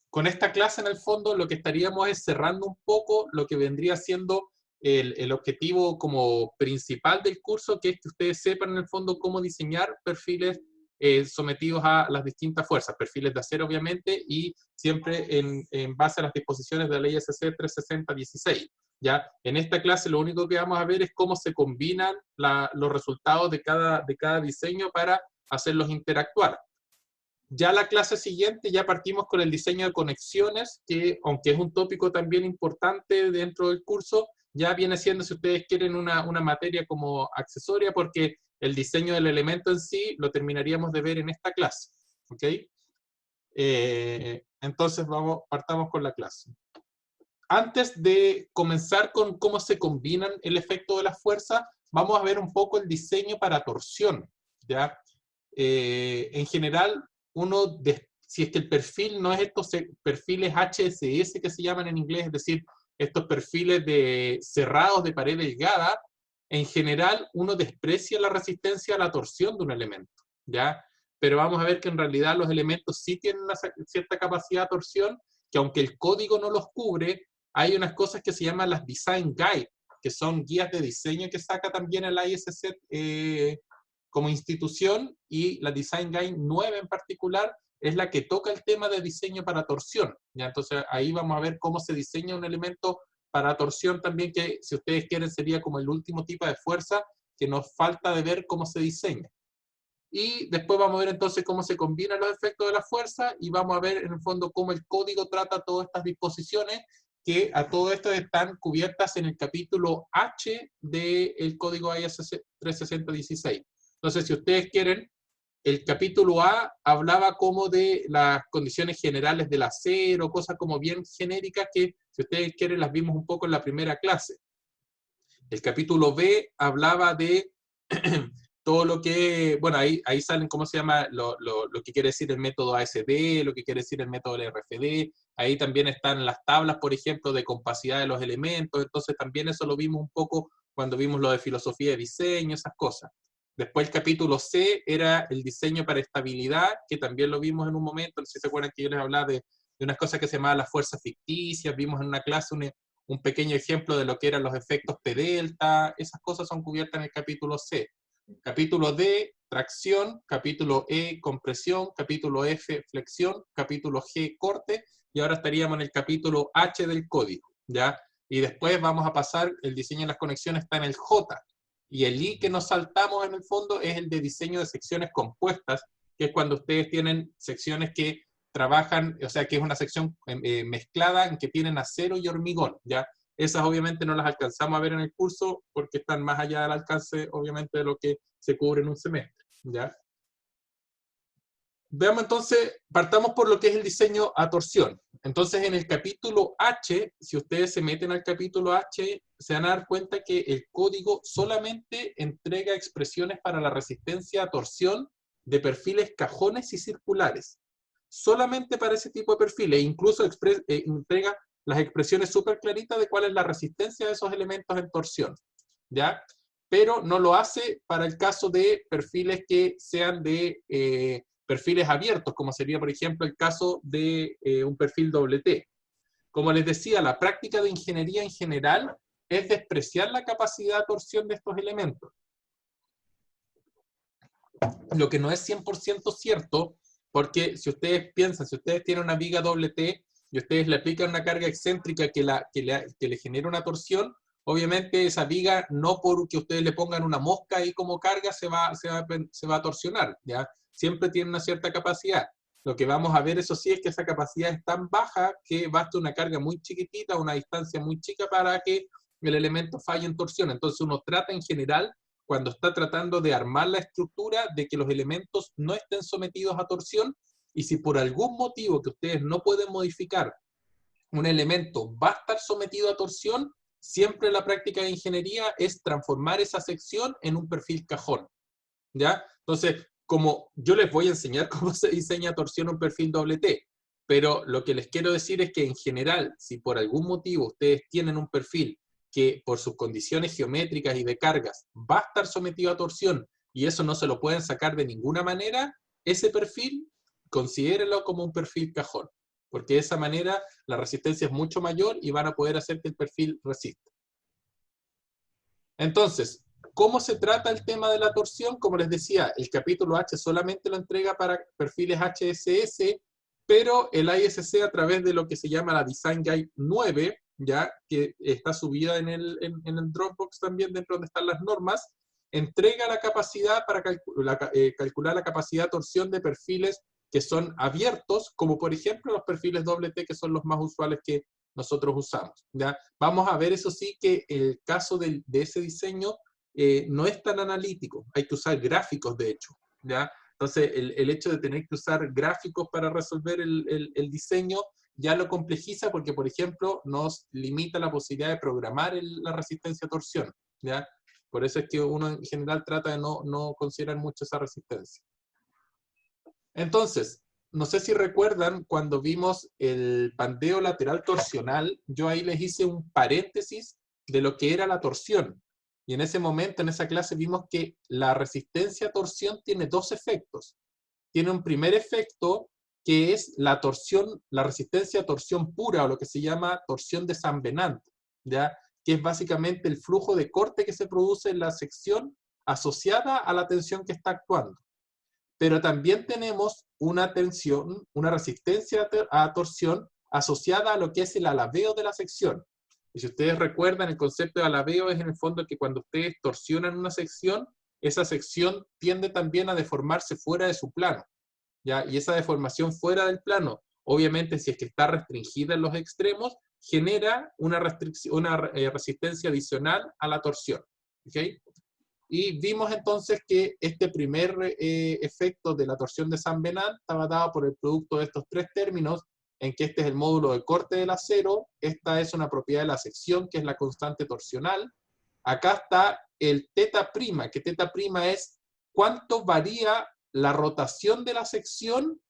con esta clase en el fondo lo que estaríamos es cerrando un poco lo que vendría siendo el objetivo como principal del curso, que es que ustedes sepan en el fondo cómo diseñar perfiles sometidos a las distintas fuerzas, perfiles de acero obviamente, y siempre en base a las disposiciones de la ley SC 360-16. ¿Ya? En esta clase lo único que vamos a ver es cómo se combinan los resultados de cada diseño para hacerlos interactuar. Ya la clase siguiente ya partimos con el diseño de conexiones, que aunque es un tópico también importante dentro del curso, ya viene siendo, si ustedes quieren, una materia como accesoria, porque el diseño del elemento en sí lo terminaríamos de ver en esta clase. ¿Ok? Entonces partamos con la clase. Antes de comenzar con cómo se combinan el efecto de la fuerza, vamos a ver un poco el diseño para torsión. ¿Ya? En general, si es que el perfil no es estos perfiles HSS que se llaman en inglés, es decir, estos perfiles cerrados de pared delgada, en general uno desprecia la resistencia a la torsión de un elemento, ¿ya? Pero vamos a ver que en realidad los elementos sí tienen una cierta capacidad de torsión, que aunque el código no los cubre, hay unas cosas que se llaman las Design Guide, que son guías de diseño que saca también el ISC como institución, y la Design Guide 9 en particular es la que toca el tema de diseño para torsión. ¿Ya? Entonces ahí vamos a ver cómo se diseña un elemento para torsión también, que si ustedes quieren sería como el último tipo de fuerza que nos falta de ver cómo se diseña. Y después vamos a ver entonces cómo se combinan los efectos de la fuerza, y vamos a ver en el fondo cómo el código trata todas estas disposiciones, que a todo esto están cubiertas en el capítulo H del código ISC 36016. Entonces, si ustedes quieren, el capítulo A hablaba como de las condiciones generales del acero, cosas como bien genéricas que, si ustedes quieren, las vimos un poco en la primera clase. El capítulo B hablaba de todo lo que, bueno, ahí salen, ¿cómo se llama? Lo que quiere decir el método ASD, lo que quiere decir el método del RFD. Ahí también están las tablas, por ejemplo, de compacidad de los elementos. Entonces también eso lo vimos un poco cuando vimos lo de filosofía de diseño, esas cosas. Después el capítulo C era el diseño para estabilidad, que también lo vimos en un momento. No sé si se acuerdan que yo les hablaba de unas cosas que se llamaban las fuerzas ficticias. Vimos en una clase un pequeño ejemplo de lo que eran los efectos P delta. Esas cosas son cubiertas en el capítulo C. Capítulo D, tracción. Capítulo E, compresión. Capítulo F, flexión. Capítulo G, corte. Y ahora estaríamos en el capítulo H del código, ¿ya? Y después vamos a pasar, el diseño de las conexiones está en el J. Y el I que nos saltamos en el fondo es el de diseño de secciones compuestas, que es cuando ustedes tienen secciones que trabajan, o sea, que es una sección mezclada en que tienen acero y hormigón, ¿ya? Esas obviamente no las alcanzamos a ver en el curso porque están más allá del alcance, obviamente, de lo que se cubre en un semestre, ¿ya? Veamos entonces, partamos por lo que es el diseño a torsión. Entonces, en el capítulo H, si ustedes se meten al capítulo H, se van a dar cuenta que el código solamente entrega expresiones para la resistencia a torsión de perfiles cajones y circulares. Solamente para ese tipo de perfiles. Incluso entrega las expresiones súper claritas de cuál es la resistencia de esos elementos en torsión, ¿ya? Pero no lo hace para el caso de perfiles que sean de perfiles abiertos, como sería, por ejemplo, el caso de un perfil doble T. Como les decía, la práctica de ingeniería en general es despreciar la capacidad de torsión de estos elementos. Lo que no es 100% cierto, porque si ustedes piensan, si ustedes tienen una viga doble T y ustedes le aplican una carga excéntrica que le genera una torsión, obviamente esa viga, no porque ustedes le pongan una mosca ahí como carga, se va a torsionar, ¿ya? Siempre tiene una cierta capacidad. Lo que vamos a ver, eso sí, es que esa capacidad es tan baja que basta una carga muy chiquitita, una distancia muy chica para que el elemento falle en torsión. Entonces uno trata en general, cuando está tratando de armar la estructura, de que los elementos no estén sometidos a torsión, y si por algún motivo que ustedes no pueden modificar, un elemento va a estar sometido a torsión, siempre la práctica de ingeniería es transformar esa sección en un perfil cajón, ¿ya? Entonces, como yo les voy a enseñar cómo se diseña torsión un perfil doble T, pero lo que les quiero decir es que en general, si por algún motivo ustedes tienen un perfil que por sus condiciones geométricas y de cargas va a estar sometido a torsión y eso no se lo pueden sacar de ninguna manera, ese perfil considérenlo como un perfil cajón. porque de esa manera la resistencia es mucho mayor y van a poder hacer que el perfil resista. Entonces, ¿cómo se trata el tema de la torsión? Como les decía, el capítulo H solamente lo entrega para perfiles HSS, pero el ISC a través de lo que se llama la Design Guide 9, ya que está subida en el Dropbox también, dentro donde están las normas, entrega la capacidad para calcular la capacidad de torsión de perfiles que son abiertos, como por ejemplo los perfiles T, que son los más usuales que nosotros usamos, ¿ya? Vamos a ver, eso sí, que el caso de ese diseño no es tan analítico, hay que usar gráficos de hecho, ¿ya? Entonces el hecho de tener que usar gráficos para resolver el diseño ya lo complejiza porque, por ejemplo, nos limita la posibilidad de programar la resistencia a torsión, ¿ya? Por eso es que uno en general trata de no considerar mucho esa resistencia. Entonces, no sé si recuerdan cuando vimos el pandeo lateral torsional, yo ahí les hice un paréntesis de lo que era la torsión. Y en ese momento, en esa clase, vimos que la resistencia a torsión tiene dos efectos. Tiene un primer efecto que es la torsión, la resistencia a torsión pura, o lo que se llama torsión de San Venant, ¿ya? Que es básicamente el flujo de corte que se produce en la sección asociada a la tensión que está actuando. Pero también tenemos una tensión, una resistencia a torsión asociada a lo que es el alabeo de la sección. Y si ustedes recuerdan, el concepto de alabeo es en el fondo que cuando ustedes torsionan una sección, esa sección tiende también a deformarse fuera de su plano, ¿ya? Y esa deformación fuera del plano, obviamente si es que está restringida en los extremos, genera una resistencia adicional a la torsión, ¿ok? Y vimos entonces que este primer efecto de la torsión de San Venant estaba dado por el producto de estos tres términos, en que este es el módulo de corte del acero, esta es una propiedad de la sección, que es la constante torsional. Acá está el teta prima, que teta prima es cuánto varía la rotación de la sección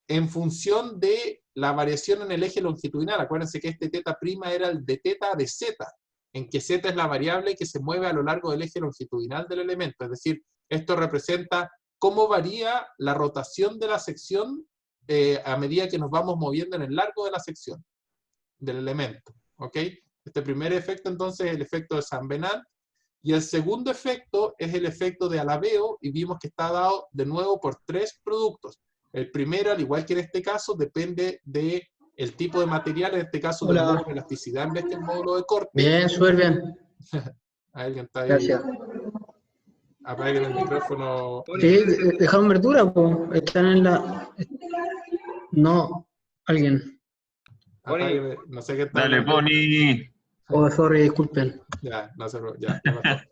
en función de la variación en el eje longitudinal. Acuérdense que este teta prima era el de teta de zeta, en que z es la variable que se mueve a lo largo del eje longitudinal del elemento. Es decir, esto representa cómo varía la rotación de la sección a medida que nos vamos moviendo en el largo de la sección del elemento. ¿Ok? Este primer efecto entonces es el efecto de San Venant, y el segundo efecto es el efecto de alabeo, y vimos que está dado de nuevo por tres productos. El primero, al igual que en este caso, depende de el tipo de material, en este caso del módulo de elasticidad en vez que el módulo de corte. Bien, súper bien. Alguien está ahí. Gracias. Apaguen el micrófono. Sí, dejaron verdura, pues. Están en la. No, alguien. Apaguen, no sé qué está Dale, hablando. Pony. Oh, sorry, disculpen. Ya, no sé, ya pasó.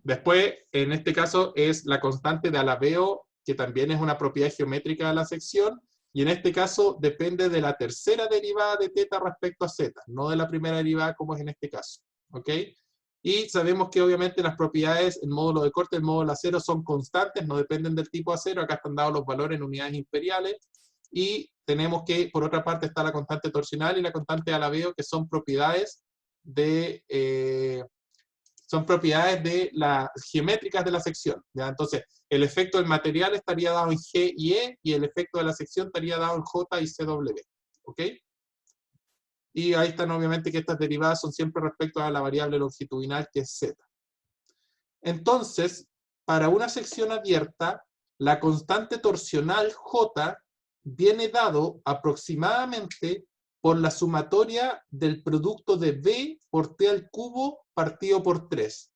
Después, en este caso, es la constante de alabeo, que también es una propiedad geométrica de la sección, y en este caso depende de la tercera derivada de teta respecto a z, no de la primera derivada como es en este caso. ¿Ok? Y sabemos que obviamente las propiedades, el módulo de corte y el módulo de acero son constantes, no dependen del tipo de acero. Acá están dados los valores en unidades imperiales. Y tenemos que, por otra parte, está la constante torsional y la constante de alabeo, que son propiedades las geométricas de la sección, ¿ya? Entonces, el efecto del material estaría dado en G y E, y el efecto de la sección estaría dado en J y CW. ¿Ok? Y ahí están obviamente que estas derivadas son siempre respecto a la variable longitudinal, que es Z. Entonces, para una sección abierta, la constante torsional J viene dado aproximadamente por la sumatoria del producto de B por T al cubo partido por 3,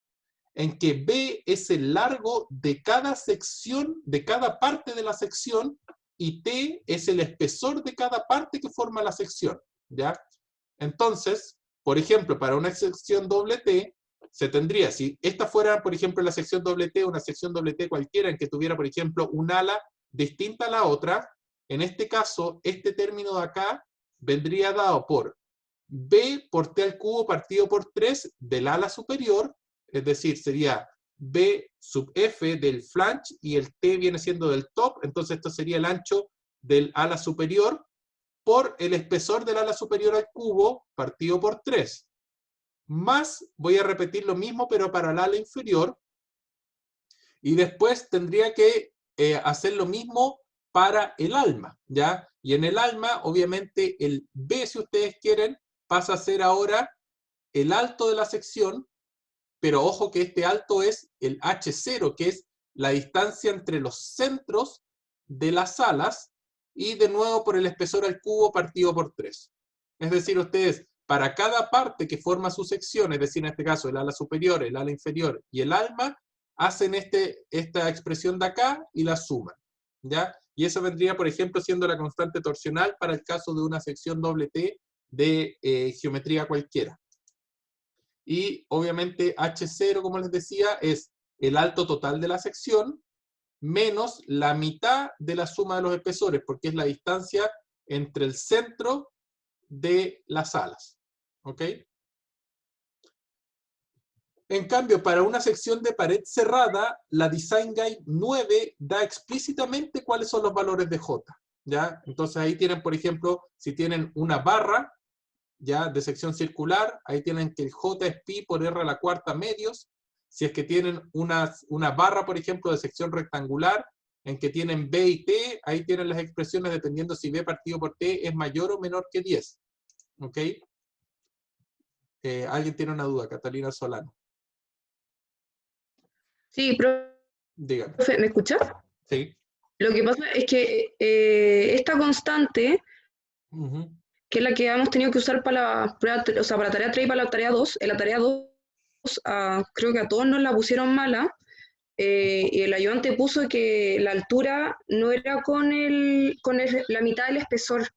en que B es el largo de cada sección, de cada parte de la sección, y T es el espesor de cada parte que forma la sección, ¿ya? Entonces, por ejemplo, para una sección doble T, se tendría, si esta fuera, por ejemplo, la sección doble T, una sección doble T cualquiera en que tuviera, por ejemplo, un ala distinta a la otra, en este caso, este término de acá vendría dado por B por T al cubo partido por 3 del ala superior, es decir, sería B sub F del flange y el T viene siendo del top, entonces esto sería el ancho del ala superior, por el espesor del ala superior al cubo partido por 3. Más, voy a repetir lo mismo pero para el ala inferior, y después tendría que hacer lo mismo para el alma, ¿ya? Y en el alma, obviamente, el B, si ustedes quieren, pasa a ser ahora el alto de la sección, pero ojo que este alto es el H0, que es la distancia entre los centros de las alas, y de nuevo por el espesor al cubo partido por 3. Es decir, ustedes, para cada parte que forma su sección, es decir, en este caso el ala superior, el ala inferior y el alma, hacen esta expresión de acá y la suman, ¿ya? Y eso vendría, por ejemplo, siendo la constante torsional para el caso de una sección doble T de geometría cualquiera. Y obviamente H0, como les decía, es el alto total de la sección menos la mitad de la suma de los espesores, porque es la distancia entre el centro de las alas. ¿Ok? En cambio, para una sección de pared cerrada, la Design Guide 9 da explícitamente cuáles son los valores de J, ¿ya? Entonces ahí tienen, por ejemplo, si tienen una barra, ¿ya? De sección circular, ahí tienen que el J es pi por R a la cuarta medios. Si es que tienen una barra, por ejemplo, de sección rectangular, en que tienen B y T, ahí tienen las expresiones dependiendo si B partido por T es mayor o menor que 10. ¿Ok? ¿Alguien tiene una duda? Catalina Solano. Sí, Dígame. profe, ¿me escuchas? Sí. Lo que pasa es que esta constante, que es la que hemos tenido que usar para la prueba, o sea, para la tarea 3 y para la tarea 2, en la tarea 2 creo que a todos nos la pusieron mala, y el ayudante puso que la altura no era con la mitad del espesor.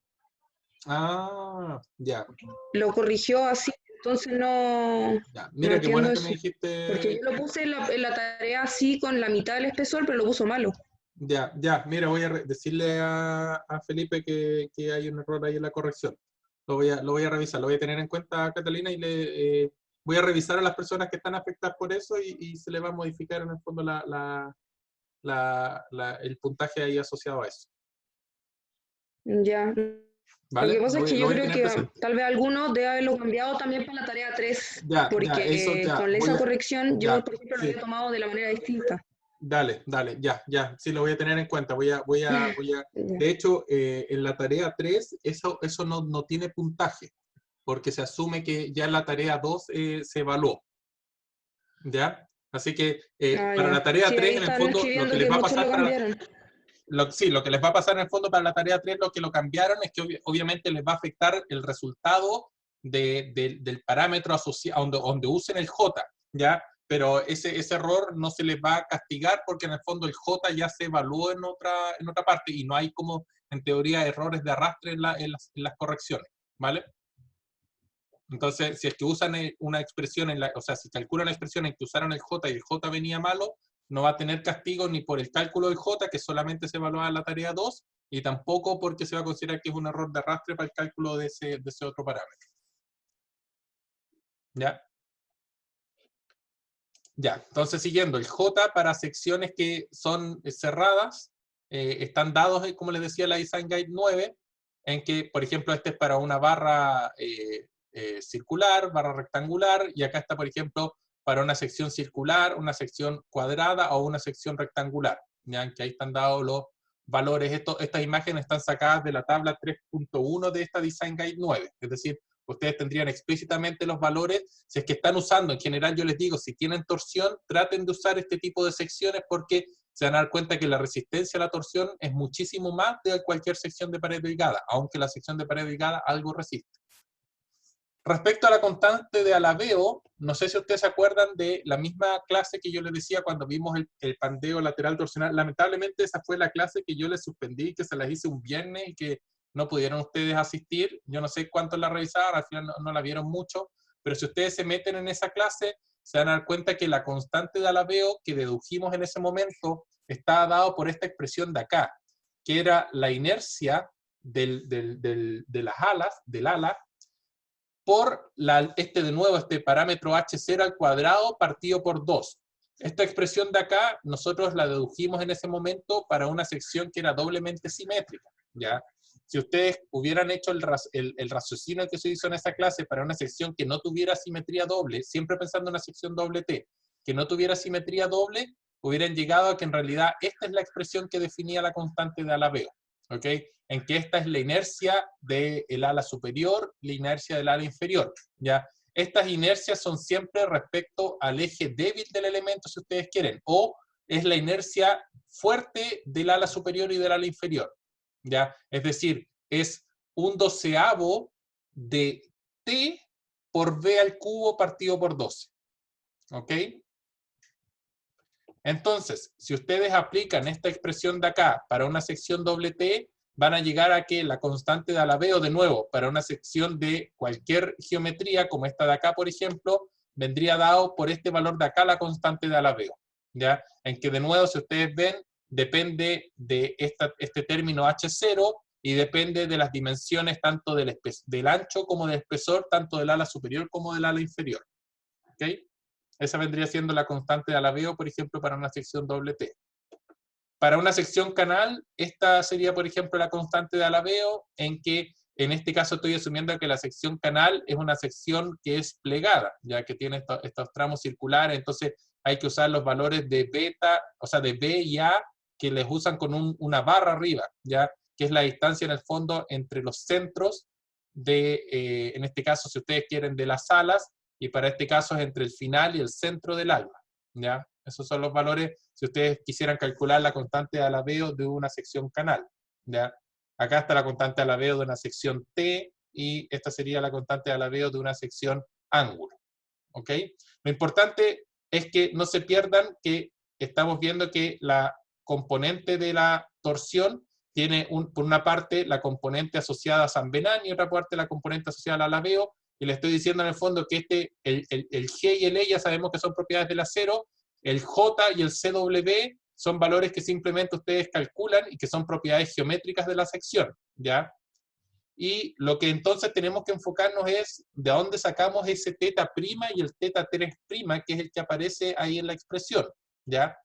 Ah, ya. Lo corrigió así, entonces no, Ya. Mira, no qué bueno entiendo que eso. me dijiste. Porque yo lo puse en la tarea así con la mitad del espesor, pero lo puso malo. Ya, ya, mira, voy a decirle a Felipe que hay un error ahí en la corrección. Lo voy a revisar, lo voy a tener en cuenta, Catalina, y voy a revisar a las personas que están afectadas por eso y se le va a modificar en el fondo el puntaje ahí asociado a eso. Ya. ¿Vale? Lo que pasa es que Lo yo voy a creo tener que presente. tal vez algunos debe haberlo cambiado también para la tarea 3, Ya, eso porque ya, con esa corrección yo, ya, por ejemplo, lo sí. había tomado de la manera distinta. Dale, ya, sí, lo voy a tener en cuenta. Ya. De hecho, en la tarea 3, eso no tiene puntaje, porque se asume que ya en la tarea 2 se evaluó. ¿Ya? Así que para Ya. la tarea Sí, 3, ahí en el están fondo, lo que escribiendo les que va a muchos pasar lo cambiaron. lo que les va a pasar en el fondo para la tarea 3, lo que lo cambiaron es que obviamente les va a afectar el resultado del parámetro asociado, donde usen el J, ¿ya? Pero ese error no se les va a castigar porque en el fondo el J ya se evaluó en otra parte y no hay como, en teoría, errores de arrastre en las correcciones, ¿vale? Entonces, si es que usan una expresión, o sea, si calculan la expresión en que usaron el J y el J venía malo, no va a tener castigo ni por el cálculo del J, que solamente se evalúa en la tarea 2, y tampoco porque se va a considerar que es un error de arrastre para el cálculo de ese otro parámetro. ¿Ya? Ya, entonces siguiendo, el J para secciones que son cerradas, están dados, como les decía, la Design Guide 9, en que, por ejemplo, este es para una barra circular, barra rectangular, y acá está, por ejemplo, para una sección circular, una sección cuadrada o una sección rectangular, ¿ya? Que ahí están dados los valores. Estas imágenes están sacadas de la tabla 3.1 de esta Design Guide 9, es decir, ustedes tendrían explícitamente los valores. Si es que están usando, en general yo les digo, si tienen torsión, traten de usar este tipo de secciones porque se van a dar cuenta que la resistencia a la torsión es muchísimo más de cualquier sección de pared delgada, aunque la sección de pared delgada algo resiste. Respecto a la constante de alabeo, no sé si ustedes se acuerdan de la misma clase que yo les decía cuando vimos el pandeo lateral torsional. Lamentablemente esa fue la clase que yo les suspendí, que se las hice un viernes y que no pudieron ustedes asistir. Yo no sé cuántos la revisaron, al final no la vieron mucho, pero si ustedes se meten en esa clase, se van a dar cuenta que la constante de alabeo que dedujimos en ese momento estaba dado por esta expresión de acá, que era la inercia de las alas, del ala, por este parámetro H0 al cuadrado partido por 2. Esta expresión de acá, nosotros la dedujimos en ese momento para una sección que era doblemente simétrica, ¿ya? Si ustedes hubieran hecho el raciocinio que se hizo en esa clase para una sección que no tuviera simetría doble, siempre pensando en una sección doble T, que no tuviera simetría doble, hubieran llegado a que en realidad esta es la expresión que definía la constante de alabeo, ¿ok? En que esta es la inercia del ala superior, la inercia del ala inferior, ¿ya? Estas inercias son siempre respecto al eje débil del elemento, si ustedes quieren, o es la inercia fuerte del ala superior y del ala inferior, ¿ya? Es decir, es un doceavo de T por B al cubo partido por 12, ¿ok? Entonces, si ustedes aplican esta expresión de acá para una sección doble T, van a llegar a que la constante de alabeo, de nuevo, para una sección de cualquier geometría, como esta de acá, por ejemplo, vendría dado por este valor de acá la constante de alabeo, ¿ya? En que, de nuevo, si ustedes ven, depende de este término H0 y depende de las dimensiones tanto del ancho como del espesor, tanto del ala superior como del ala inferior, ¿ok? Esa vendría siendo la constante de alabeo, por ejemplo, para una sección doble T. Para una sección canal, esta sería, por ejemplo, la constante de alabeo, en que en este caso estoy asumiendo que la sección canal es una sección que es plegada, ya que tiene estos tramos circulares, entonces hay que usar los valores de beta, o sea, de B y A, que les usan con una barra arriba, ya que es la distancia en el fondo entre los centros de, en este caso, si ustedes quieren, de las alas, y para este caso es entre el final y el centro del alma, ¿ya? Esos son los valores si ustedes quisieran calcular la constante de alabeo de una sección canal, ¿ya? Acá está la constante de alabeo de una sección T, y esta sería la constante de alabeo de una sección ángulo, ¿ok? Lo importante es que no se pierdan que estamos viendo que la componente de la torsión tiene, por una parte, la componente asociada a San Benán y otra parte la componente asociada al alabeo, y le estoy diciendo en el fondo que el G y el E ya sabemos que son propiedades del acero, el J y el CW son valores que simplemente ustedes calculan y que son propiedades geométricas de la sección, ¿ya? Y lo que entonces tenemos que enfocarnos es de dónde sacamos ese teta prima y el teta 3 prima, que es el que aparece ahí en la expresión, ¿ya?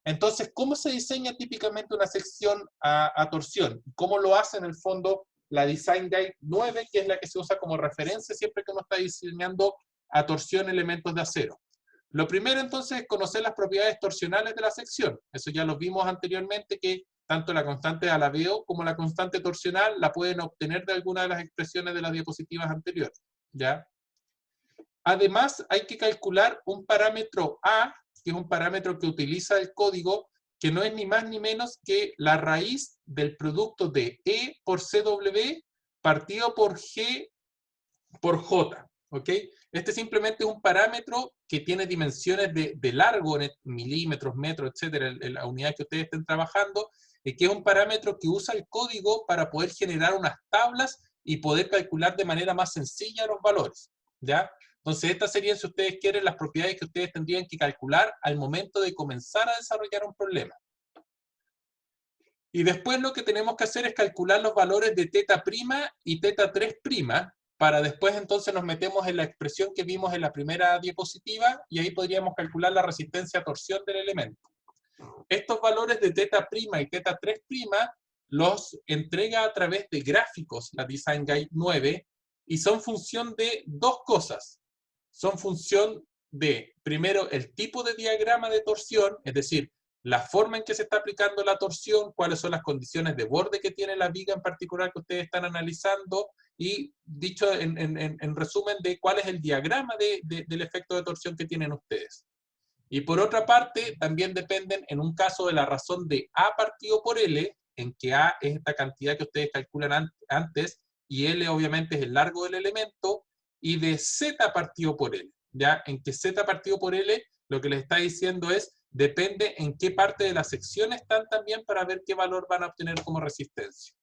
Entonces, ¿cómo se diseña típicamente una sección a torsión? ¿Cómo lo hace en el fondo la Design Guide 9, que es la que se usa como referencia siempre que uno está diseñando a torsión elementos de acero? Lo primero entonces es conocer las propiedades torsionales de la sección. Eso ya lo vimos anteriormente, que tanto la constante de alabeo como la constante torsional la pueden obtener de alguna de las expresiones de las diapositivas anteriores, ¿ya? Además, hay que calcular un parámetro A, que es un parámetro que utiliza el código, que no es ni más ni menos que la raíz del producto de E por CW partido por G por J, ¿ok? Este simplemente es un parámetro que tiene dimensiones de largo, en milímetros, metros, etcétera, en la unidad que ustedes estén trabajando, y que es un parámetro que usa el código para poder generar unas tablas y poder calcular de manera más sencilla los valores, ¿ya? Entonces, estas serían, si ustedes quieren, las propiedades que ustedes tendrían que calcular al momento de comenzar a desarrollar un problema. Y después lo que tenemos que hacer es calcular los valores de teta prima y teta 3 prima, para después entonces nos metemos en la expresión que vimos en la primera diapositiva, y ahí podríamos calcular la resistencia a torsión del elemento. Estos valores de teta prima y teta 3 prima los entrega a través de gráficos la Design Guide 9, y son función de dos cosas. Son función de, primero, el tipo de diagrama de torsión, es decir, la forma en que se está aplicando la torsión, cuáles son las condiciones de borde que tiene la viga en particular que ustedes están analizando, y dicho en resumen de cuál es el diagrama del efecto de torsión que tienen ustedes. Y por otra parte, también dependen en un caso de la razón de A partido por L, en que A es esta cantidad que ustedes calculan antes, y L obviamente es el largo del elemento, y de Z partido por L, ¿ya? En que Z partido por L lo que les está diciendo es, depende en qué parte de la sección están también para ver qué valor van a obtener como resistencia.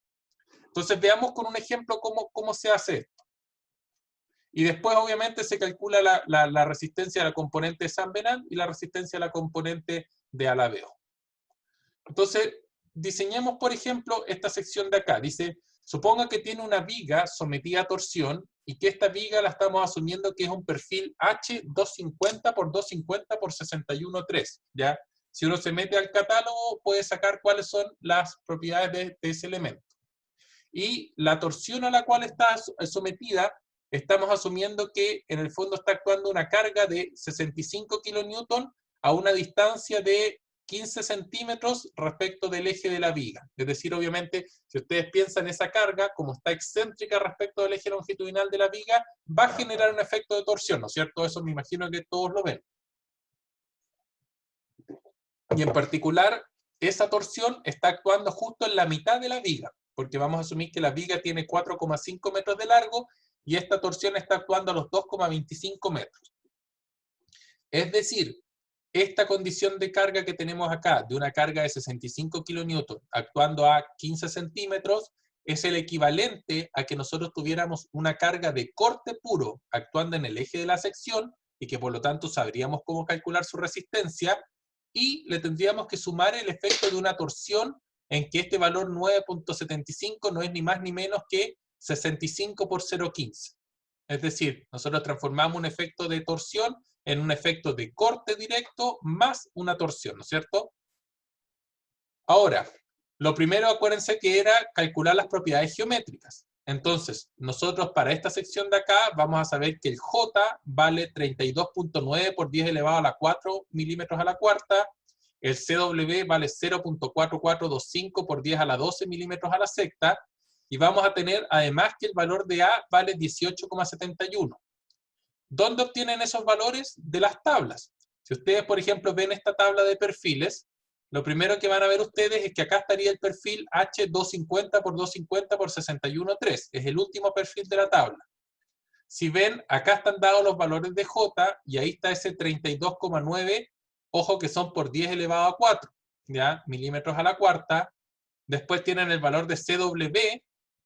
Entonces veamos con un ejemplo cómo se hace esto. Y después obviamente se calcula la resistencia a la componente de San Benán y la resistencia a la componente de alabeo. Entonces diseñemos, por ejemplo, esta sección de acá. Dice, suponga que tiene una viga sometida a torsión y que esta viga la estamos asumiendo que es un perfil H250 por 250 por 61.3, ¿ya? Si uno se mete al catálogo puede sacar cuáles son las propiedades de ese elemento. Y la torsión a la cual está sometida, estamos asumiendo que en el fondo está actuando una carga de 65 kN a una distancia de 15 centímetros respecto del eje de la viga. Es decir, obviamente, si ustedes piensan esa carga, como está excéntrica respecto del eje longitudinal de la viga, va a generar un efecto de torsión, ¿no es cierto? Eso me imagino que todos lo ven. Y en particular, esa torsión está actuando justo en la mitad de la viga, porque vamos a asumir que la viga tiene 4,5 metros de largo y esta torsión está actuando a los 2,25 metros. Es decir, esta condición de carga que tenemos acá, de una carga de 65 kN actuando a 15 centímetros, es el equivalente a que nosotros tuviéramos una carga de corte puro actuando en el eje de la sección y que por lo tanto sabríamos cómo calcular su resistencia y le tendríamos que sumar el efecto de una torsión en que este valor 9.75 no es ni más ni menos que 65 por 0,15. Es decir, nosotros transformamos un efecto de torsión en un efecto de corte directo más una torsión, ¿no es cierto? Ahora, lo primero, acuérdense que era calcular las propiedades geométricas. Entonces, nosotros para esta sección de acá vamos a saber que el J vale 32.9 por 10 elevado a la 4 milímetros a la cuarta, el CW vale 0.4425 por 10 a la 12 milímetros a la sexta, y vamos a tener además que el valor de A vale 18,71. ¿Dónde obtienen esos valores? De las tablas. Si ustedes, por ejemplo, ven esta tabla de perfiles, lo primero que van a ver ustedes es que acá estaría el perfil H250 por 250 por 61,3. Es el último perfil de la tabla. Si ven, acá están dados los valores de J y ahí está ese 32,9, ojo que son por 10 elevado a 4, ¿ya? Milímetros a la cuarta. Después tienen el valor de CW,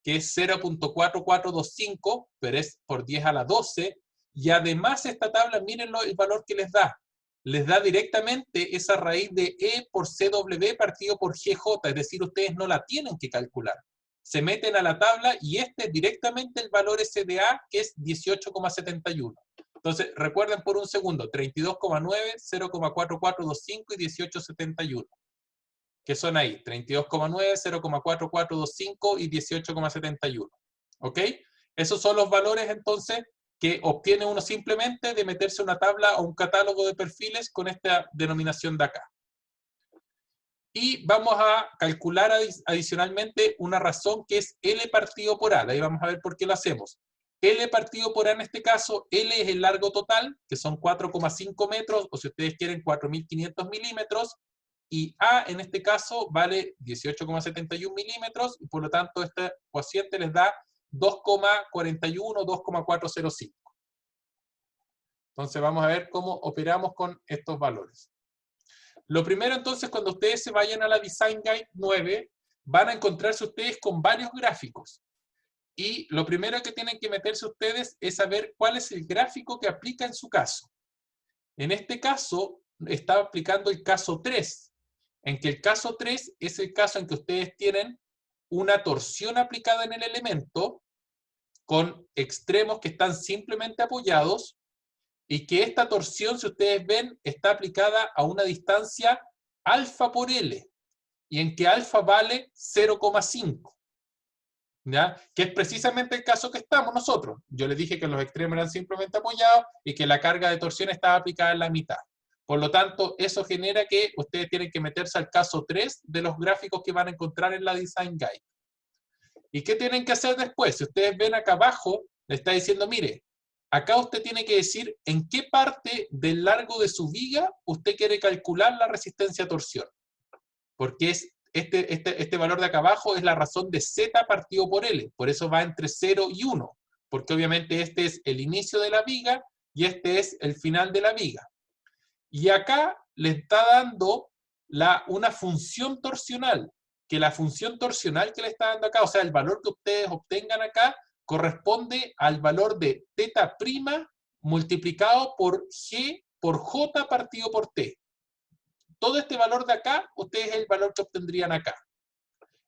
que es 0.4425, pero es por 10 a la 12. Y además esta tabla, miren el valor que les da. Les da directamente esa raíz de E por CW partido por GJ, es decir, ustedes no la tienen que calcular. Se meten a la tabla y este es directamente el valor SDA, que es 18,71. Entonces, recuerden por un segundo, 32,9, 0,4425 y 18,71. Que son ahí, 32,9, 0,4425 y 18,71. ¿Ok? Esos son los valores entonces que obtiene uno simplemente de meterse a una tabla o un catálogo de perfiles con esta denominación de acá. Y vamos a calcular adicionalmente una razón que es L partido por A. Ahí vamos a ver por qué lo hacemos. L partido por A en este caso, L es el largo total, que son 4,5 metros, o si ustedes quieren 4.500 milímetros, y A en este caso vale 18,71 milímetros, y por lo tanto este cociente les da 2,41, 2,405. Entonces vamos a ver cómo operamos con estos valores. Lo primero entonces, cuando ustedes se vayan a la Design Guide 9, van a encontrarse ustedes con varios gráficos. Y lo primero que tienen que meterse ustedes es saber cuál es el gráfico que aplica en su caso. En este caso, está aplicando el caso 3, en que el caso 3 es el caso en que ustedes tienen una torsión aplicada en el elemento, con extremos que están simplemente apoyados, y que esta torsión, si ustedes ven, está aplicada a una distancia alfa por L, y en que alfa vale 0,5. ¿Ya? Que es precisamente el caso que estamos nosotros. Yo les dije que los extremos eran simplemente apoyados y que la carga de torsión estaba aplicada en la mitad. Por lo tanto, eso genera que ustedes tienen que meterse al caso 3 de los gráficos que van a encontrar en la Design Guide. ¿Y qué tienen que hacer después? Si ustedes ven acá abajo, le está diciendo, mire, acá usted tiene que decir en qué parte del largo de su viga usted quiere calcular la resistencia a torsión. Porque es este valor de acá abajo es la razón de Z partido por L. Por eso va entre 0 y 1. Porque obviamente este es el inicio de la viga y este es el final de la viga. Y acá le está dando una función torsional. Que la función torsional que le está dando acá, o sea, el valor que ustedes obtengan acá, corresponde al valor de θ' multiplicado por G por J partido por T. Todo este valor de acá, ustedes es el valor que obtendrían acá.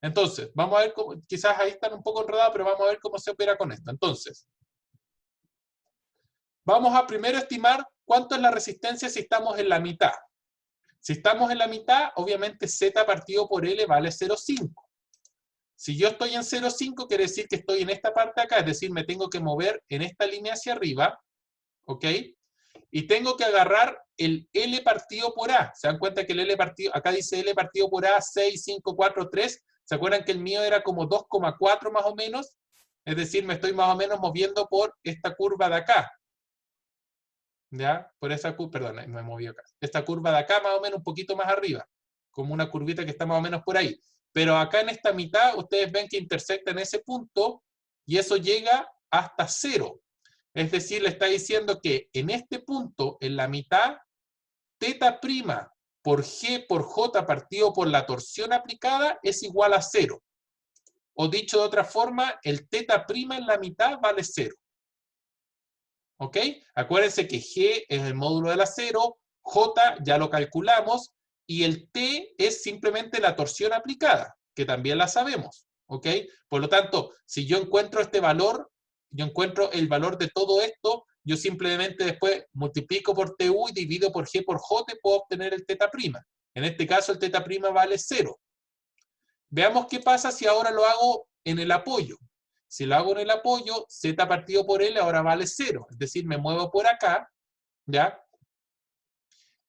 Entonces, vamos a ver cómo, quizás ahí están un poco enredados, pero vamos a ver cómo se opera con esto. Entonces, vamos a primero estimar cuánto es la resistencia si estamos en la mitad. Si estamos en la mitad, obviamente Z partido por L vale 0,5. Si yo estoy en 0,5, quiere decir que estoy en esta parte de acá, es decir, me tengo que mover en esta línea hacia arriba, ¿ok? y tengo que agarrar el L partido por A. ¿Se dan cuenta que el L partido, acá dice L partido por A, 6, 5, 4, 3? ¿Se acuerdan que el mío era como 2,4 más o menos? Es decir, me estoy más o menos moviendo por esta curva de acá. ¿Ya? Por esa curva, perdón, me moví acá. Esta curva de acá más o menos un poquito más arriba. Como una curvita que está más o menos por ahí. Pero acá en esta mitad, ustedes ven que intersecta en ese punto y eso llega hasta 0. Es decir, le está diciendo que en este punto, en la mitad, θ' por G por J partido por la torsión aplicada es igual a 0. O dicho de otra forma, el θ' en la mitad vale 0. ¿Ok? Acuérdense que G es el módulo del acero, J ya lo calculamos, y el T es simplemente la torsión aplicada, que también la sabemos. ¿Ok? Por lo tanto, si yo encuentro este valor, yo encuentro el valor de todo esto, yo simplemente después multiplico por TU y divido por G por J y puedo obtener el θ'. En este caso el θ' vale 0. Veamos qué pasa si ahora lo hago en el apoyo. Si lo hago en el apoyo, Z partido por L ahora vale 0. Es decir, me muevo por acá, ¿ya?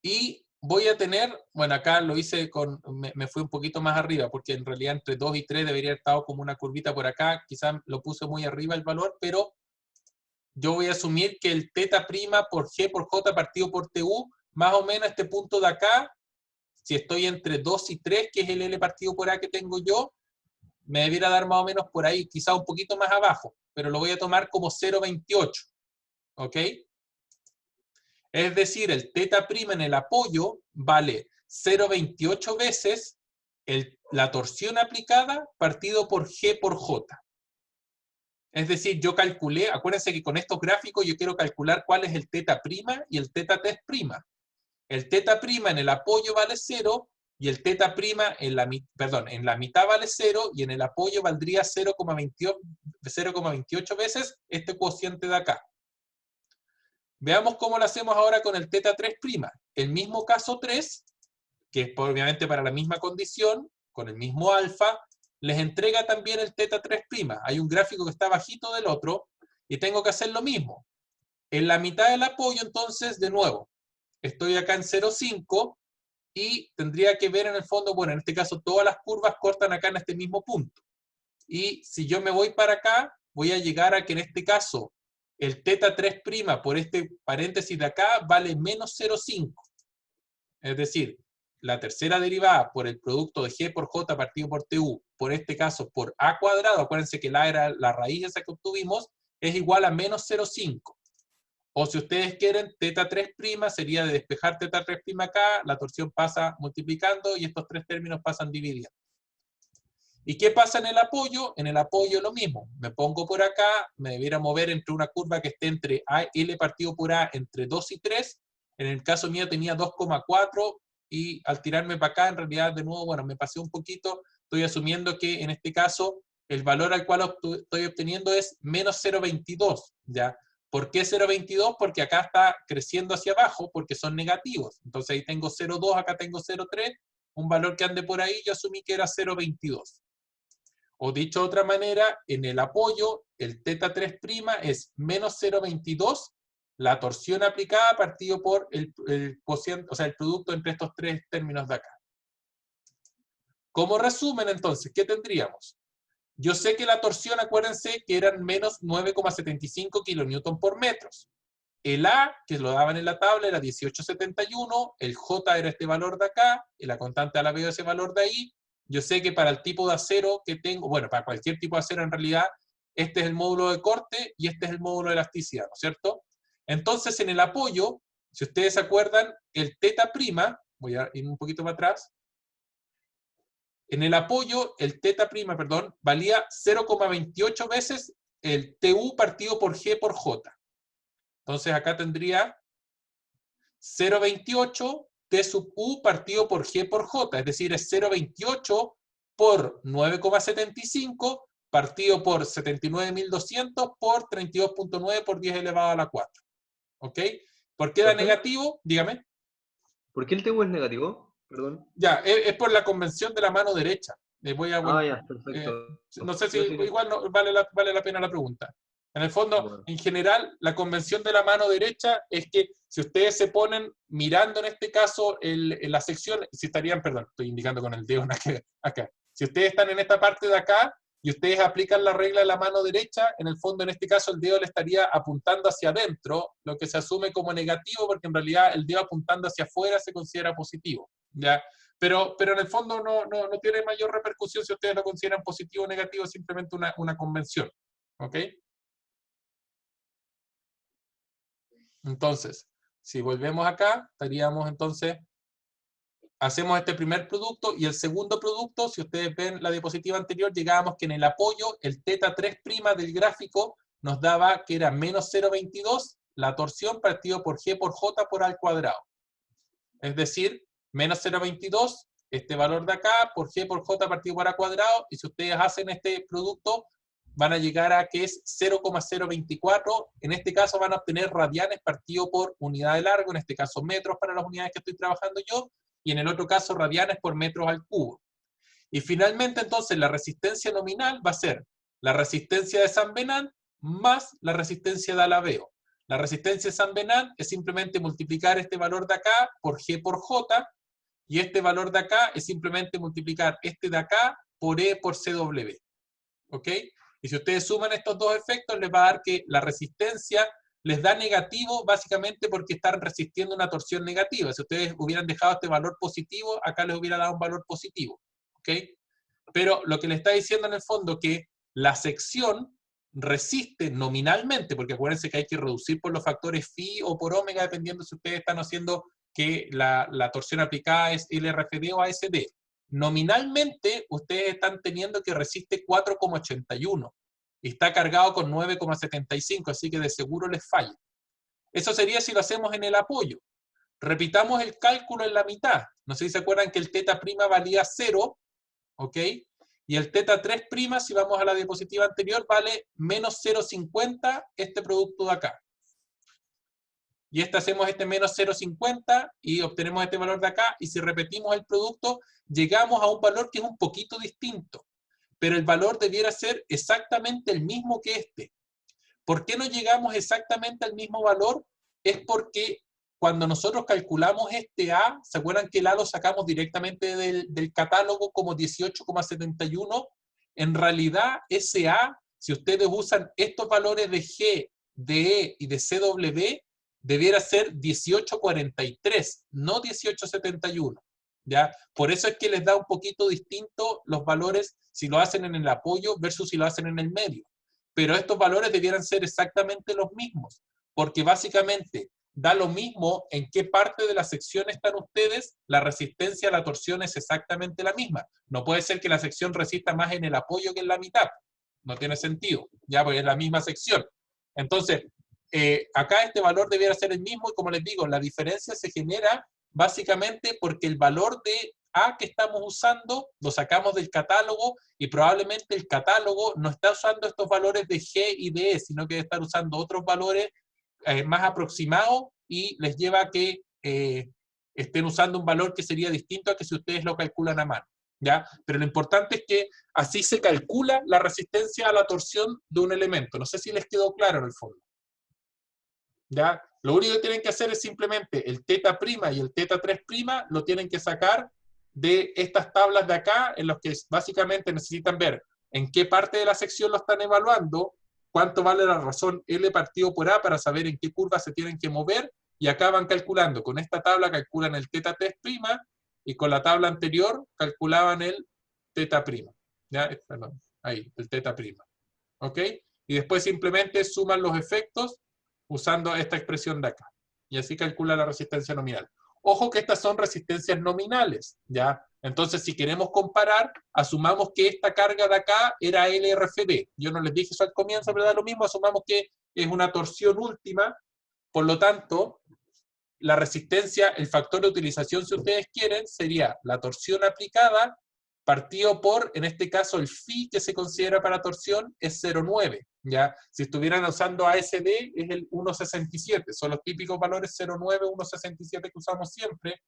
Y voy a tener, bueno, acá lo hice con, me fui un poquito más arriba, porque en realidad entre 2 y 3 debería haber estado como una curvita por acá. Quizás lo puse muy arriba el valor, pero yo voy a asumir que el θ' por G por J partido por TU, más o menos este punto de acá, si estoy entre 2 y 3, que es el L partido por A que tengo yo, me debiera dar más o menos por ahí, quizá un poquito más abajo, pero lo voy a tomar como 0,28. ¿Ok? Es decir, el θ' en el apoyo vale 0,28 veces la torsión aplicada partido por G por J. Es decir, yo calculé, acuérdense que con estos gráficos yo quiero calcular cuál es el θ' y el θ'. El θ' en el apoyo vale 0 y el θ' en la mitad vale 0 y en el apoyo valdría 0,28 veces este cociente de acá. Veamos cómo lo hacemos ahora con el θ'. El mismo caso 3, que es obviamente para la misma condición, con el mismo alfa, les entrega también el θ'. Hay un gráfico que está bajito del otro y tengo que hacer lo mismo. En la mitad del apoyo, entonces, de nuevo, estoy acá en 0,5 y tendría que ver en el fondo, bueno, en este caso todas las curvas cortan acá en este mismo punto. Y si yo me voy para acá, voy a llegar a que en este caso el θ' por este paréntesis de acá vale menos 0,5. Es decir, la tercera derivada por el producto de G por J partido por TU, por este caso por A cuadrado, acuérdense que la era la raíz esa que obtuvimos, es igual a menos 0,5. O si ustedes quieren, θ'' sería de despejar θ' acá, la torsión pasa multiplicando y estos tres términos pasan dividiendo. ¿Y qué pasa en el apoyo? En el apoyo lo mismo. Me pongo por acá, me debiera mover entre una curva que esté entre L partido por A entre 2 y 3. En el caso mío tenía 2,4 y al tirarme para acá, en realidad, de nuevo, bueno, me pasé un poquito. Estoy asumiendo que en este caso el valor al cual estoy obteniendo es menos 0,22, ¿ya? ¿Por qué 0,22? Porque acá está creciendo hacia abajo, porque son negativos. Entonces ahí tengo 0,2, acá tengo 0,3. Un valor que ande por ahí, yo asumí que era 0,22. O dicho de otra manera, en el apoyo, el θ'' es menos 0,22, la torsión aplicada partido por el cociente, o sea, el producto entre estos tres términos de acá. Como resumen, entonces, ¿qué tendríamos? Yo sé que la torsión, acuérdense, que eran menos 9,75 kN por metros. El A, que lo daban en la tabla, era 18,71, el J era este valor de acá, y la constante a la veo ese valor de ahí. Yo sé que para el tipo de acero que tengo, bueno, para cualquier tipo de acero en realidad, este es el módulo de corte y este es el módulo de elasticidad, ¿no es cierto? Entonces, en el apoyo, si ustedes se acuerdan, el θ', voy a ir un poquito más atrás, en el apoyo, el θ', perdón, valía 0,28 veces el TU partido por G por J. Entonces acá tendría 0,28 T sub U partido por G por J, es decir, es 0,28 por 9,75 partido por 79.200 por 32.9 por 10 elevado a la 4. ¿Ok? ¿Por qué da negativo? Dígame. ¿Por qué el TU es negativo? Perdón. Ya, es por la convención de la mano derecha. Ya, perfecto. No sé si igual no, vale la pena la pregunta. En el fondo, bueno, en general, la convención de la mano derecha es que si ustedes se ponen mirando en este caso la sección, si estarían, perdón, estoy indicando con el dedo acá. Si ustedes están en esta parte de acá y ustedes aplican la regla de la mano derecha, en el fondo en este caso el dedo le estaría apuntando hacia adentro, lo que se asume como negativo, porque en realidad el dedo apuntando hacia afuera se considera positivo, ¿ya? Pero en el fondo no tiene mayor repercusión si ustedes lo consideran positivo o negativo, es simplemente una convención, ¿ok? Entonces, si volvemos acá, estaríamos entonces, hacemos este primer producto y el segundo producto, si ustedes ven la diapositiva anterior, llegábamos que en el apoyo, el θ 3' del gráfico nos daba que era menos 0,22 la torsión partido por G por J por A al cuadrado. Es decir, menos 0,22, este valor de acá, por G por J partido por A cuadrado, y si ustedes hacen este producto, van a llegar a que es 0,024, en este caso van a obtener radianes partido por unidad de largo, en este caso metros para las unidades que estoy trabajando yo, y en el otro caso radianes por metros al cubo. Y finalmente entonces la resistencia nominal va a ser la resistencia de San Benant más la resistencia de Alaveo. La resistencia de San Benant es simplemente multiplicar este valor de acá por G por J, y este valor de acá es simplemente multiplicar este de acá por E por CW. ¿Ok? Y si ustedes suman estos dos efectos, les va a dar que la resistencia les da negativo básicamente porque están resistiendo una torsión negativa. Si ustedes hubieran dejado este valor positivo, acá les hubiera dado un valor positivo. ¿Ok? Pero lo que le está diciendo en el fondo que la sección resiste nominalmente, porque acuérdense que hay que reducir por los factores phi o por omega, dependiendo si ustedes están haciendo que la torsión aplicada es LRFD o ASD. Nominalmente, ustedes están teniendo que resiste 4,81 y está cargado con 9,75, así que de seguro les falla. Eso sería si lo hacemos en el apoyo. Repitamos el cálculo en la mitad. No sé si se acuerdan que el θ' valía 0, ¿ok? Y el θ 3', si vamos a la diapositiva anterior, vale menos 0,50 este producto de acá. Y hacemos este menos 0,50 y obtenemos este valor de acá, y si repetimos el producto, llegamos a un valor que es un poquito distinto, pero el valor debiera ser exactamente el mismo que este. ¿Por qué no llegamos exactamente al mismo valor? Es porque cuando nosotros calculamos este A, ¿se acuerdan que el A lo sacamos directamente del catálogo como 18,71? En realidad, ese A, si ustedes usan estos valores de G, de E y de CW, debiera ser 18,43, no 18,71. ¿Ya? Por eso es que les da un poquito distinto los valores si lo hacen en el apoyo versus si lo hacen en el medio. Pero estos valores debieran ser exactamente los mismos, porque básicamente da lo mismo en qué parte de la sección están ustedes, la resistencia a la torsión es exactamente la misma. No puede ser que la sección resista más en el apoyo que en la mitad. No tiene sentido, ya, porque es la misma sección. Entonces, acá este valor debiera ser el mismo, y como les digo, la diferencia se genera básicamente porque el valor de A que estamos usando lo sacamos del catálogo, y probablemente el catálogo no está usando estos valores de G y de E, sino que debe estar usando otros valores más aproximados, y les lleva a que estén usando un valor que sería distinto a que si ustedes lo calculan a mano. ¿Ya? Pero lo importante es que así se calcula la resistencia a la torsión de un elemento. No sé si les quedó claro en el fondo. ¿Ya? Lo único que tienen que hacer es simplemente el θ' y el θ 3' lo tienen que sacar de estas tablas de acá, en los que básicamente necesitan ver en qué parte de la sección lo están evaluando, cuánto vale la razón L partido por A para saber en qué curva se tienen que mover, y acá van calculando. Con esta tabla calculan el θ 3', y con la tabla anterior calculaban el θ'. ¿Ya? Perdón, ahí, el θ'. ¿Ok? Y después simplemente suman los efectos usando esta expresión de acá. Y así calcula la resistencia nominal. Ojo que estas son resistencias nominales, ¿ya? Entonces, si queremos comparar, asumamos que esta carga de acá era LRFD. Yo no les dije eso al comienzo, pero da lo mismo, asumamos que es una torsión última. Por lo tanto, la resistencia, el factor de utilización, si ustedes quieren, sería la torsión aplicada partido por, en este caso, el phi que se considera para torsión es 0,9. ¿Ya? Si estuvieran usando ASD es el 1,67. Son los típicos valores 0,9, 1,67 que usamos siempre.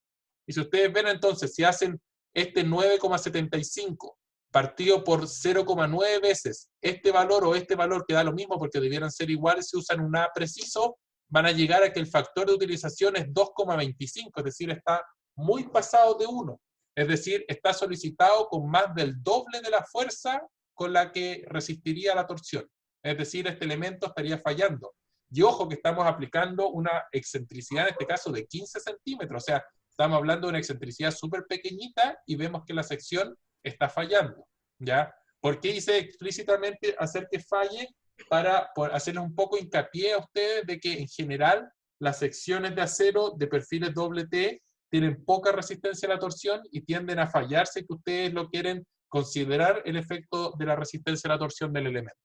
Y si ustedes ven entonces, si hacen este 9,75 partido por 0,9 veces este valor o este valor, que da lo mismo porque debieran ser iguales si usan un A preciso, van a llegar a que el factor de utilización es 2,25, es decir, está muy pasado de 1. Es decir, está solicitado con más del doble de la fuerza con la que resistiría la torsión. Es decir, este elemento estaría fallando. Y ojo que estamos aplicando una excentricidad, en este caso, de 15 centímetros. O sea, estamos hablando de una excentricidad súper pequeñita y vemos que la sección está fallando, ¿ya? ¿Por qué hice explícitamente hacer que falle? Para hacerles un poco hincapié a ustedes de que, en general, las secciones de acero de perfiles doble T tienen poca resistencia a la torsión y tienden a fallarse que ustedes lo quieren considerar el efecto de la resistencia a la torsión del elemento.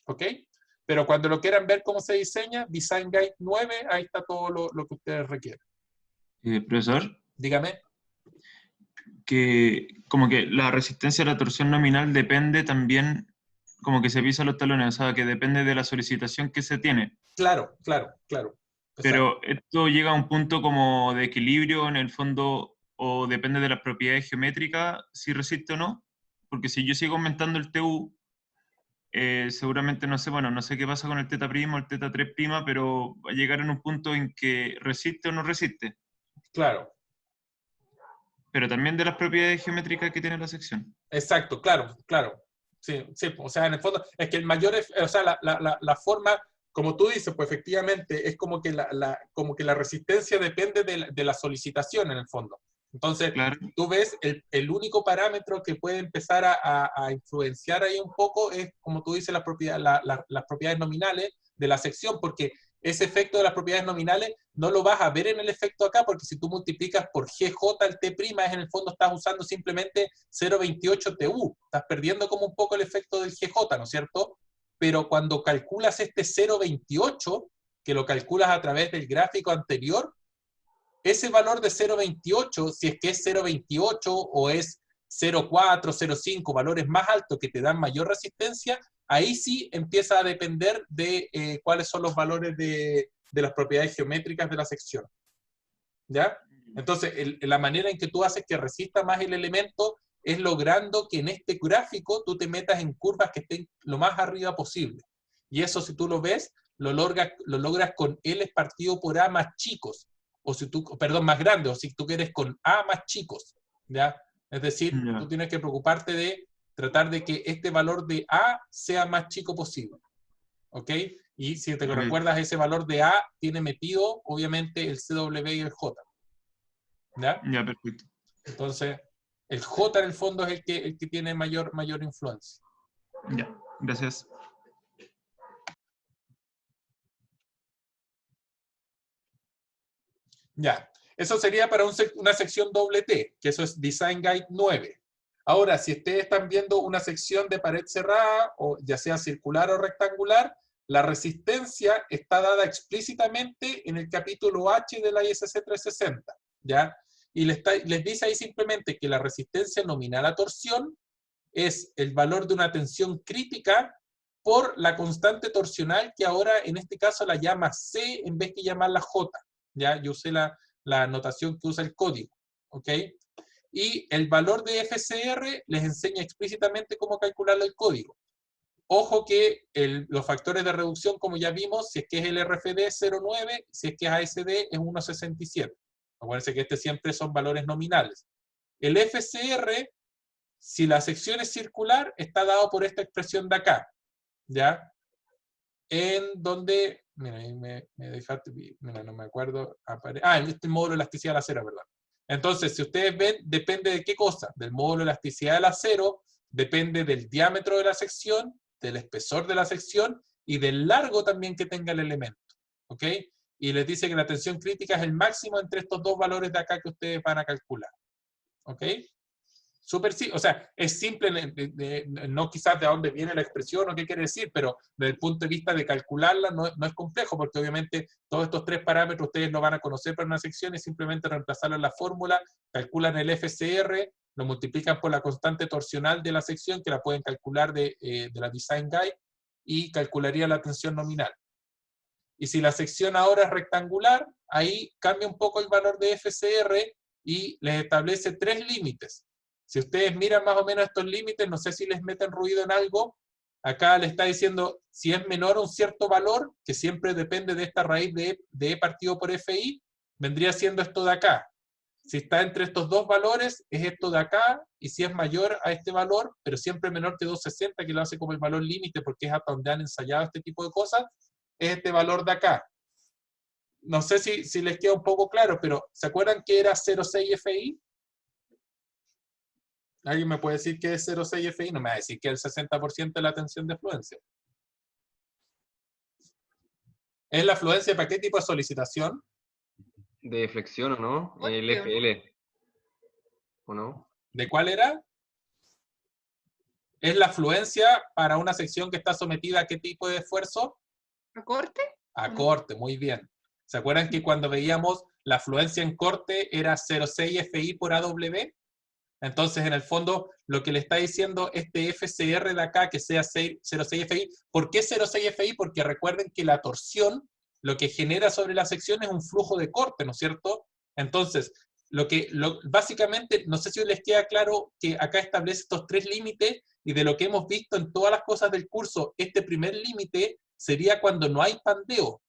¿Ok? Pero cuando lo quieran ver cómo se diseña, Design Guide 9, ahí está todo lo que ustedes requieren. Profesor. Dígame. Que como que la resistencia a la torsión nominal depende también, como que se pisa los talones, o sea, que depende de la solicitación que se tiene. Claro, claro, claro. Pero esto llega a un punto como de equilibrio en el fondo, o depende de las propiedades geométricas, si resiste o no. Porque si yo sigo aumentando el TU, seguramente, no sé, bueno, no sé qué pasa con el θ' o el θ3', pero va a llegar en un punto en que resiste o no resiste. Claro. Pero también de las propiedades geométricas que tiene la sección. Exacto, claro, claro. Sí, sí, o sea, en el fondo, es que el mayor, o sea, la forma, como tú dices, pues efectivamente, es como que la resistencia depende de la solicitación, en el fondo. Entonces, claro, tú ves, el único parámetro que puede empezar a influenciar ahí un poco es, como tú dices, las propiedades nominales de la sección, porque ese efecto de las propiedades nominales no lo vas a ver en el efecto acá, porque si tú multiplicas por GJ el T', en el fondo estás usando simplemente 0,28 TU. Estás perdiendo como un poco el efecto del GJ, ¿no es cierto? Pero cuando calculas este 0,28, que lo calculas a través del gráfico anterior, ese valor de 0,28, si es que es 0,28 o es 0,4, 0,5, valores más altos que te dan mayor resistencia, ahí sí empieza a depender de cuáles son los valores de las propiedades geométricas de la sección. ¿Ya? Entonces, la manera en que tú haces que resista más el elemento es logrando que en este gráfico tú te metas en curvas que estén lo más arriba posible. Y eso, si tú lo ves, lo logras con L partido por A más chicos. O si tú, perdón, más grandes, o si tú quieres con A más chicos. ¿Ya? Es decir, tú tienes que preocuparte de tratar de que este valor de A sea más chico posible. ¿Ok? Y si te recuerdas, ese valor de A tiene metido, obviamente, el CW y el J. ¿Ya? Ya, perfecto. Entonces, el J en el fondo es el que tiene mayor influencia. Ya, gracias. Ya, eso sería para una sección doble T, que eso es Design Guide 9. Ahora, si ustedes están viendo una sección de pared cerrada, o ya sea circular o rectangular, la resistencia está dada explícitamente en el capítulo H de la ISC 360, ¿ya? Y les dice ahí simplemente que la resistencia nominal a torsión es el valor de una tensión crítica por la constante torsional, que ahora en este caso la llama C en vez de llamarla J. ¿Ya? Yo usé la notación que usa el código. ¿Ok? Y el valor de FCR les enseña explícitamente cómo calcularlo el código. Ojo que los factores de reducción, como ya vimos, si es que es el RFD 0,9, si es que es ASD es 1,67. Acuérdense que siempre son valores nominales. El FCR, si la sección es circular, está dado por esta expresión de acá. ¿Ya? En donde, mira, ahí me dejaste, mira, no me acuerdo. Este módulo de elasticidad del acero, ¿verdad? Entonces, si ustedes ven, depende de qué cosa. Del módulo de elasticidad del acero, depende del diámetro de la sección, del espesor de la sección y del largo también que tenga el elemento. ¿Ok? Y les dice que la tensión crítica es el máximo entre estos dos valores de acá que ustedes van a calcular. ¿Ok? Súper sí, o sea, es simple, no quizás de dónde viene la expresión o qué quiere decir, pero desde el punto de vista de calcularla no es complejo, porque obviamente todos estos tres parámetros ustedes lo van a conocer para una sección, es simplemente reemplazarlo en la fórmula, calculan el FCR, lo multiplican por la constante torsional de la sección, que la pueden calcular de la Design Guide, y calcularía la tensión nominal. Y si la sección ahora es rectangular, ahí cambia un poco el valor de FCR y les establece tres límites. Si ustedes miran más o menos estos límites, no sé si les meten ruido en algo, Acá le está diciendo, si es menor a un cierto valor, que siempre depende de esta raíz de E partido por FI, vendría siendo esto de acá. Si está entre estos dos valores, es esto de acá, y si es mayor a este valor, pero siempre menor que 260, que lo hace como el valor límite, porque es hasta donde han ensayado este tipo de cosas, es este valor de acá. No sé si les queda un poco claro, pero ¿se acuerdan que era 0,6 FI? ¿Alguien me puede decir qué es 0,6 FI? No me va a decir que es el 60% de la tensión de fluencia. ¿Es la fluencia para qué tipo de solicitación? De flexión, ¿o no? El FL. ¿O no? ¿De cuál era? ¿Es la fluencia para una sección que está sometida a qué tipo de esfuerzo? ¿A corte? A corte, muy bien. ¿Se acuerdan que cuando veíamos la fluencia en corte era 0,6 FI por AW? Entonces, en el fondo, lo que le está diciendo este FCR de acá, que sea 0,6 FI. ¿Por qué 0,6 FI? Porque recuerden que la torsión, lo que genera sobre la sección es un flujo de corte, ¿no es cierto? Entonces, básicamente, no sé si les queda claro que acá establece estos tres límites, y de lo que hemos visto en todas las cosas del curso, este primer límite sería cuando no hay pandeo.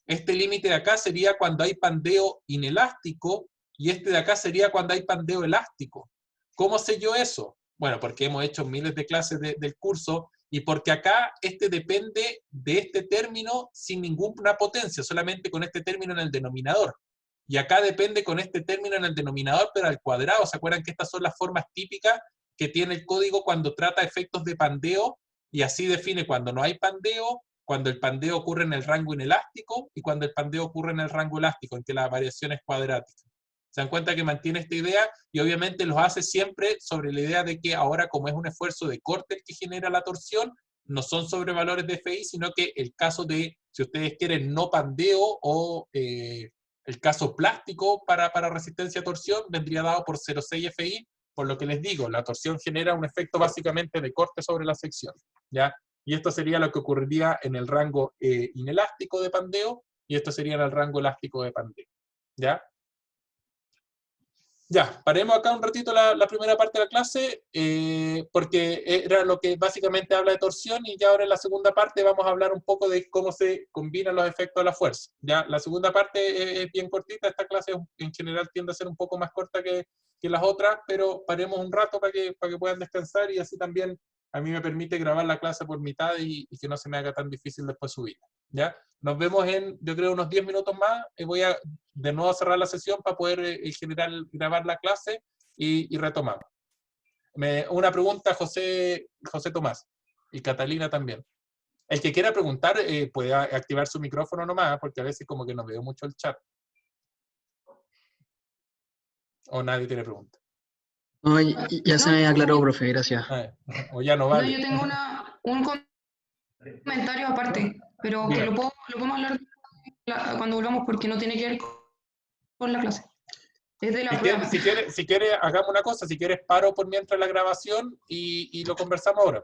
Este límite de acá sería cuando hay pandeo inelástico, y este de acá sería cuando hay pandeo elástico. ¿Cómo sé yo eso? Bueno, porque hemos hecho miles de clases del curso, y porque acá este depende de este término sin ninguna potencia, solamente con este término en el denominador. Y acá depende con este término en el denominador, pero al cuadrado. ¿Se acuerdan que estas son las formas típicas que tiene el código cuando trata efectos de pandeo? Y así define cuando no hay pandeo, cuando el pandeo ocurre en el rango inelástico y cuando el pandeo ocurre en el rango elástico, en que la variación es cuadrática. Se dan cuenta que mantiene esta idea y obviamente los hace siempre sobre la idea de que ahora, como es un esfuerzo de corte el que genera la torsión, no son sobre valores de FI, sino que el caso de, si ustedes quieren, no pandeo o el caso plástico para resistencia a torsión vendría dado por 0,6 FI, por lo que les digo, la torsión genera un efecto básicamente de corte sobre la sección, ¿ya? Y esto sería lo que ocurriría en el rango inelástico de pandeo, y esto sería en el rango elástico de pandeo, ¿ya? Ya, paremos acá un ratito la primera parte de la clase, porque era lo que básicamente habla de torsión, y ya ahora en la segunda parte vamos a hablar un poco de cómo se combinan los efectos de la fuerza. Ya, la segunda parte es bien cortita, esta clase en general tiende a ser un poco más corta que las otras, pero paremos un rato para que puedan descansar, y así también a mí me permite grabar la clase por mitad y que no se me haga tan difícil después subirla. ¿Ya? Nos vemos en, yo creo, unos 10 minutos más. Voy a de nuevo cerrar la sesión para poder en general grabar la clase y retomamos. Una pregunta, José Tomás, y Catalina también. El que quiera preguntar puede activar su micrófono nomás, porque a veces como que no veo mucho el chat. O nadie tiene pregunta. No, ya se me aclaró, profe, gracias. O ya no vale. No, yo tengo un comentario aparte, pero que lo podemos hablar cuando volvamos, porque no tiene que ver con la clase. Es de la prueba. Si quiere, hagamos una cosa. Si quieres, paro por mientras la grabación y lo conversamos ahora.